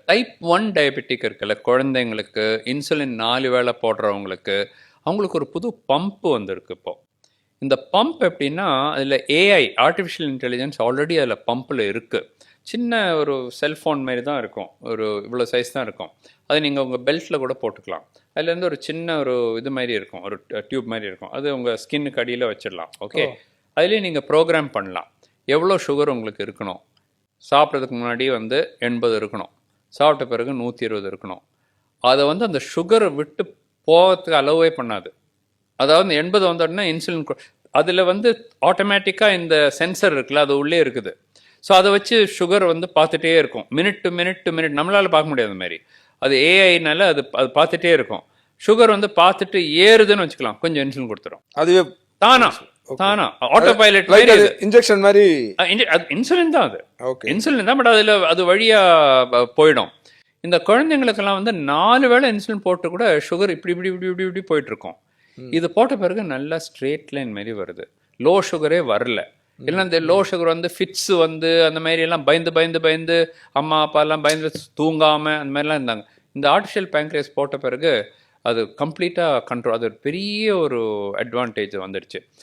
Type 1 diabetic இருக்குல்ல, குழந்தைங்களுக்கு insulin 4 வேளை போடுறவங்களுக்கு, அவங்களுக்கு ஒரு புது பம்ப் வந்திருக்கு இப்போ. இந்த பம்ப் எப்படின்னா, அதில் ஏஐ ஆர்டிஃபிஷியல் இன்டெலிஜென்ஸ் ஆல்ரெடி அதில் பம்பில் இருக்குது. சின்ன ஒரு செல்ஃபோன் மாதிரி தான் இருக்கும், ஒரு இவ்வளோ சைஸ் தான் இருக்கும். அது நீங்கள் உங்கள் பெல்ட்டில் கூட போட்டுக்கலாம். அதுலேருந்து ஒரு சின்ன ஒரு இது மாதிரி இருக்கும், ஒரு டியூப் மாதிரி இருக்கும். அது உங்கள் ஸ்கின்னுக்கு அடியில் வச்சிடலாம். ஓகே, அதுலேயே நீங்கள் ப்ரோக்ராம் பண்ணலாம் எவ்வளோ சுகர் உங்களுக்கு இருக்கணும். சாப்பிட்றதுக்கு முன்னாடி 80 இருக்கணும், சாப்பிட்ட பிறகு 120 இருக்கணும். அதை அந்த சுகரை விட்டு போகிறதுக்கு அலோவே பண்ணாது. அதாவது 80 வந்தோடனே இன்சுலின் அதில் ஆட்டோமேட்டிக்காக இந்த சென்சர் இருக்குல்ல, அது உள்ளே இருக்குது. ஸோ அதை வச்சு சுகர் பார்த்துட்டே இருக்கும், minute to minute to minute. நம்மளால் பார்க்க முடியாது அந்த மாதிரி, அது ஏஐனால அது பார்த்துட்டே இருக்கும். சுகர் பார்த்துட்டு ஏறுதுன்னு வச்சுக்கலாம், கொஞ்சம் இன்சுலின் கொடுத்துரும். அதுவே தானா தானா ஆட்டோ பைலட் இன்ஜெக்ஷன் மாதிரி இன்சுலின் தான். அது இன்சுலின் தான், பட் அதில் அது வழியாக போயிடும். இந்த குழந்தைங்களுக்கெல்லாம் 4 வேளை இன்சுலின் போட்டு கூட சுகர் இப்படி இப்படி இப்படி இப்படி இப்படி போயிட்டு இருக்கும். இது போட்ட பிறகு நல்லா ஸ்ட்ரெயிட் லைன் மாதிரி வருது, லோ சுகரே வரல. இல்லை இந்த லோ சுகர் ஃபிட்ஸ் அந்த மாதிரி எல்லாம் பயந்து பயந்து பயந்து அம்மா அப்பா எல்லாம் பயந்து தூங்காமல் அந்த மாதிரிலாம் இருந்தாங்க. இந்த ஆர்டிஃபிஷியல் பேங்க்ரியஸ் போட்ட பிறகு அது கம்ப்ளீட்டாக கண்ட்ரோல், அது ஒரு பெரிய ஒரு அட்வான்டேஜ் வந்துடுச்சு.